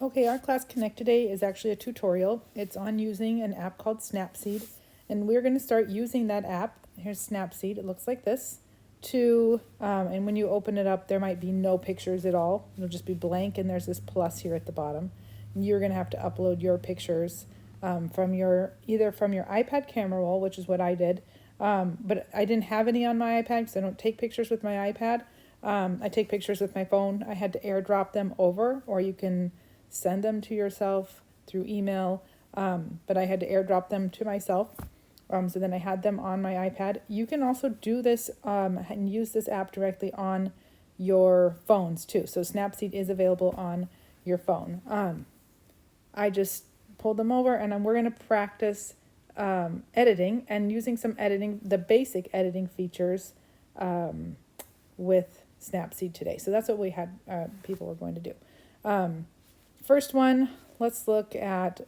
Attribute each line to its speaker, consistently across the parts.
Speaker 1: Okay, our class Connect today is actually a tutorial. It's on using an app called Snapseed, and we're going to start using that app. Here's Snapseed. It looks like this. And when you open it up, there might be no pictures at all. It'll just be blank, and there's this plus here at the bottom. And you're going to have to upload your pictures from either from your iPad camera roll, which is what I did. But I didn't have any on my iPad because I don't take pictures with my iPad. I take pictures with my phone. I had to airdrop them over, or you can send them to yourself through email, but I had to airdrop them to myself. So then I had them on my iPad. You can also do this and use this app directly on your phones too. So Snapseed is available on your phone. I just pulled them over, and we're going to practice editing and using the basic editing features with Snapseed today. So that's what we had people were going to do. First one, let's look at,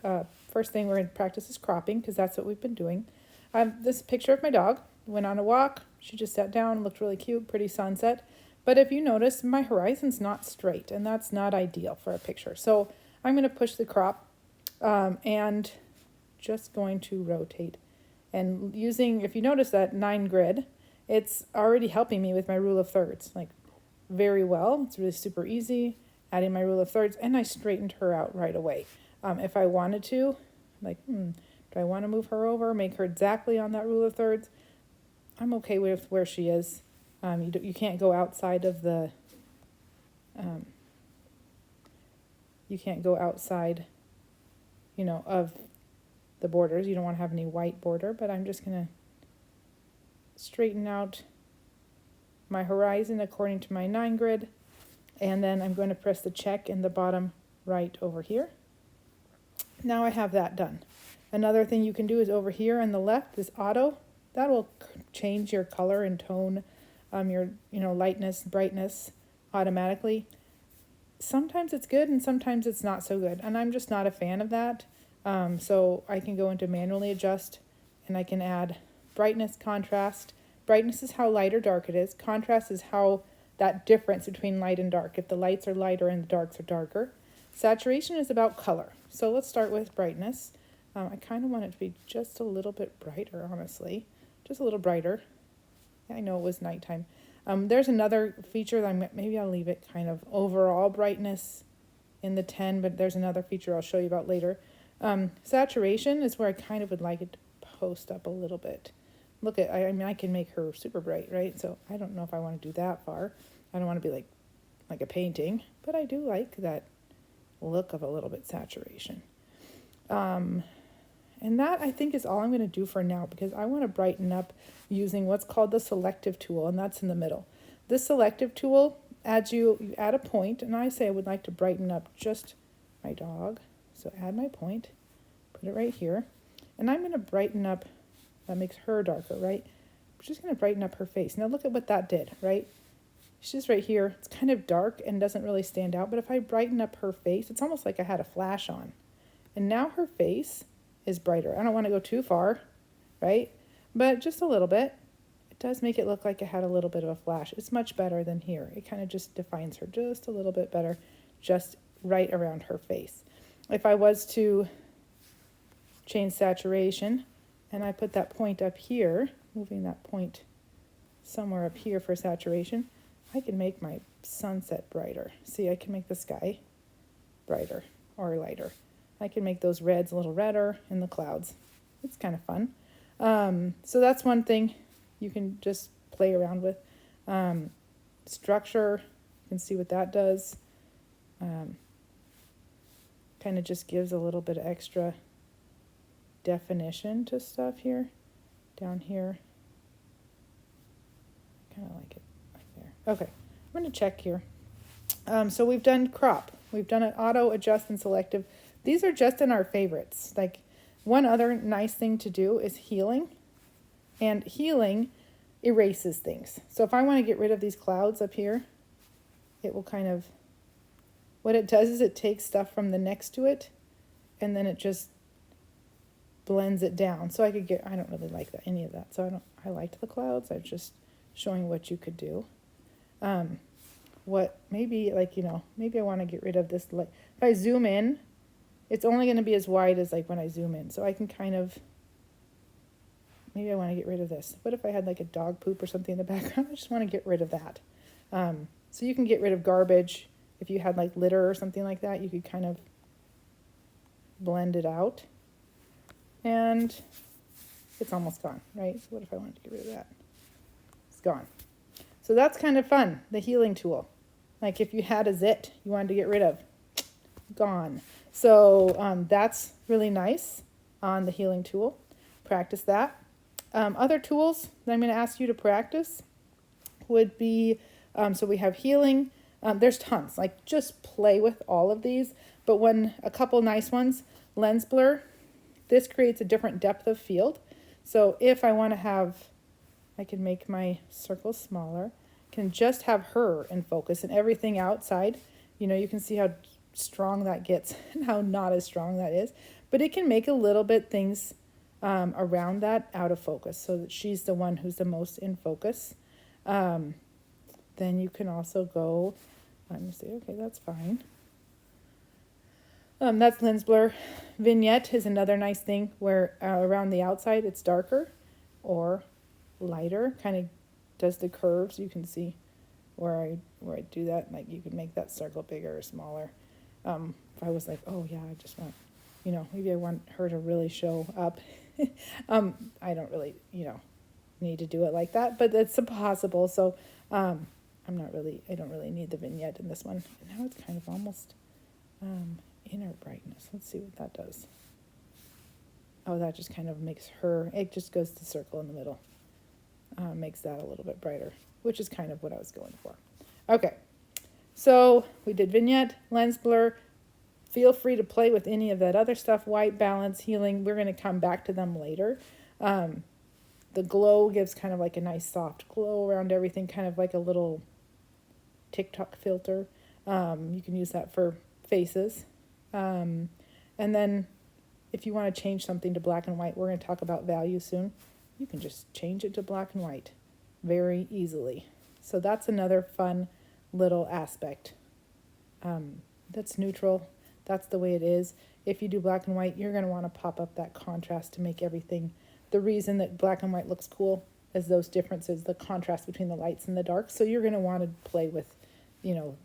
Speaker 1: first thing we're going to practice is cropping, because that's what we've been doing. This picture of my dog. Went on a walk. She just sat down, looked really cute, pretty sunset. But if you notice, my horizon's not straight, and that's not ideal for a picture. So I'm going to push the crop and just going to rotate. And using, if you notice that 9 grid, it's already helping me with my rule of thirds, like very well. It's really super easy. Adding my rule of thirds, and I straightened her out right away. If I wanted to, like, do I want to move her over, make her exactly on that rule of thirds? I'm okay with where she is. You can't go outside of the, you can't go outside, of the borders. You don't want to have any white border, but I'm just going to straighten out my horizon according to my 9 grid. And then I'm going to press the check in the bottom right over here. Now I have that done. Another thing you can do is over here on the left, this auto. That will change your color and tone, your lightness, brightness automatically. Sometimes it's good and sometimes it's not so good. And I'm just not a fan of that. So I can go into manually adjust, and I can add brightness, contrast. Brightness is how light or dark it is. Contrast is how that difference between light and dark, if the lights are lighter and the darks are darker. Saturation is about color. So let's start with brightness. I kind of want it to be just a little bit brighter, honestly. Just a little brighter. I know it was nighttime. There's another feature that maybe I'll leave it kind of overall brightness in the 10, but there's another feature I'll show you about later. Saturation is where I kind of would like it to post up a little bit. Look at, I can make her super bright, right? So I don't know if I want to do that far. I don't want to be like a painting, but I do like that look of a little bit saturation. And that, I think, is all I'm going to do for now, because I want to brighten up using what's called the selective tool, and that's in the middle. This selective tool adds you add a point, and I say I would like to brighten up just my dog. So add my point, put it right here, and I'm going to brighten up. That makes her darker, right? I'm just going to brighten up her face. Now look at what that did, right? She's right here. It's kind of dark and doesn't really stand out, but if I brighten up her face, it's almost like I had a flash on. And now her face is brighter. I don't want to go too far, right? But just a little bit. It does make it look like it had a little bit of a flash. It's much better than here. It kind of just defines her just a little bit better, just right around her face. If I was to change saturation, and I put that point up here, moving that point somewhere up here for saturation, I can make my sunset brighter. See, I can make the sky brighter or lighter. I can make those reds a little redder in the clouds. It's kind of fun. So that's one thing you can just play around with. Structure, you can see what that does. Kind of just gives a little bit of extra definition to stuff here. Down here. Kind of like it like there. Okay, I'm going to check here. So we've done crop. We've done an auto, adjust, and selective. These are just in our favorites. Like, one other nice thing to do is healing. And healing erases things. So if I want to get rid of these clouds up here, it will kind of, what it does is it takes stuff from the next to it, and then it just blends it down. So I don't really like any of that. So I liked the clouds. I'm just showing what you could do. what, maybe like, maybe I want to get rid of this. If I zoom in, it's only going to be as wide as like when I zoom in. So I can kind of, maybe I want to get rid of this. What if I had like a dog poop or something in the background? I just want to get rid of that. So you can get rid of garbage. If you had like litter or something like that, you could kind of blend it out. And it's almost gone, right? So what if I wanted to get rid of that? It's gone. So that's kind of fun, the healing tool. Like if you had a zit you wanted to get rid of, gone. So that's really nice on the healing tool. Practice that. Other tools that I'm going to ask you to practice would be, so we have healing. There's tons, like just play with all of these. But a couple nice ones, lens blur. This creates a different depth of field. So if I want to have, I can make my circle smaller, can just have her in focus and everything outside. You can see how strong that gets and how not as strong that is. But it can make a little bit things around that out of focus so that she's the one who's the most in focus. Then you can also go, let me see, okay, that's fine. That's lens blur. Vignette is another nice thing where around the outside it's darker or lighter, kind of does the curves. You can see where I do that. Like you can make that circle bigger or smaller. If I was like, oh yeah, I just want, maybe I want her to really show up. I don't really, need to do it like that, but it's possible. So I don't really need the vignette in this one. And now it's kind of almost inner brightness. Let's see what that does. Oh, that just kind of makes her, it just goes to circle in the middle. Makes that a little bit brighter, which is kind of what I was going for. Okay, so we did vignette, lens blur. Feel free to play with any of that other stuff, white balance, healing. We're going to come back to them later. The glow gives kind of like a nice soft glow around everything, kind of like a little TikTok filter. You can use that for faces. And then if you want to change something to black and white, we're going to talk about value soon. You can just change it to black and white very easily. So that's another fun little aspect. That's neutral. That's the way it is. If you do black and white, you're going to want to pop up that contrast to make everything. The reason that black and white looks cool is those differences, the contrast between the lights and the darks. So you're going to want to play with,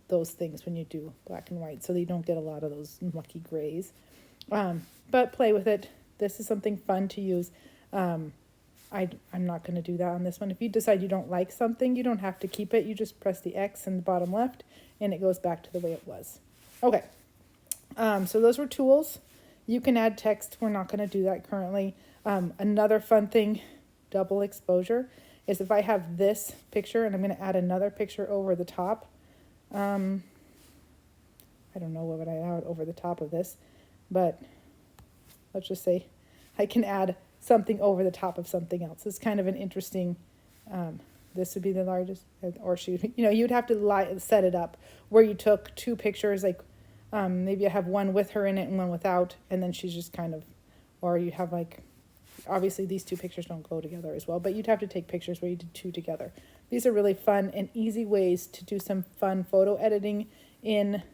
Speaker 1: those things when you do black and white so that you don't get a lot of those mucky grays. But play with it. This is something fun to use. I'm not going to do that on this one. If you decide you don't like something, you don't have to keep it. You just press the X in the bottom left and it goes back to the way it was. Okay. So those were tools. You can add text. We're not going to do that currently. Another fun thing, double exposure, is if I have this picture and I'm going to add another picture over the top. I don't know what would I add over the top of this, but let's just say I can add something over the top of something else. It's kind of an interesting, this would be the largest, or you'd have to set it up where you took two pictures, like maybe you have one with her in it and one without, and then she's just kind of, or you have like, obviously these two pictures don't go together as well, but you'd have to take pictures where you did two together. These are really fun and easy ways to do some fun photo editing in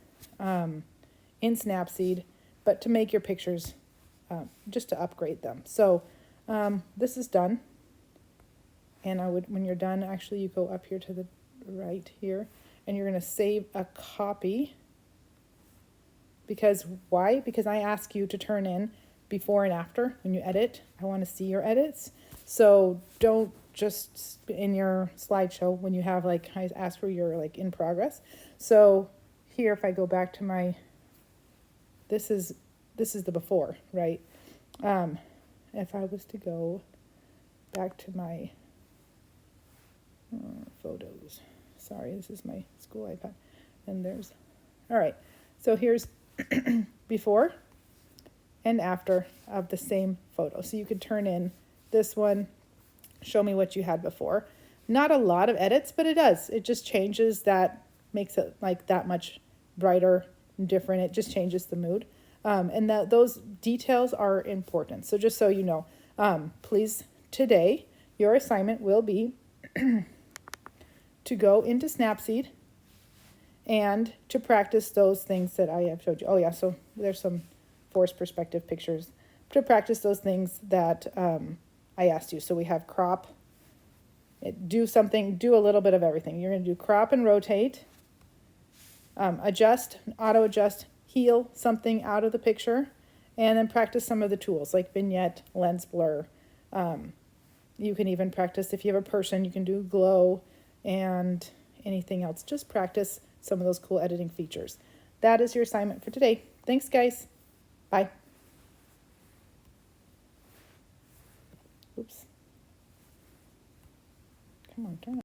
Speaker 1: Snapseed, but to make your pictures, just to upgrade them. So this is done. And when you're done, actually you go up here to the right here, and you're going to save a copy. Because why? Because I ask you to turn in before and after when you edit. I want to see your edits. So don't just in your slideshow when you have I ask for your in progress. So here, if I go back to my, this is the before, right? If I was to go back to my photos, sorry, this is my school iPad, and there's, all right. So here's before and after of the same photo. So you could turn in this one, show me what you had before. Not a lot of edits, but it does. It just changes that, makes it that much brighter and different. It just changes the mood. And those details are important. So just so you know, please, today, your assignment will be to go into Snapseed and to practice those things that I have showed you. Oh yeah, so there's some forced perspective pictures. To practice those things that I asked you. So we have crop, do a little bit of everything. You're going to do crop and rotate, adjust, auto adjust, heal something out of the picture, and then practice some of the tools like vignette, lens blur. You can even practice, if you have a person, you can do glow and anything else. Just practice some of those cool editing features. That is your assignment for today. Thanks, guys. Bye. Oops. Come on, turn it.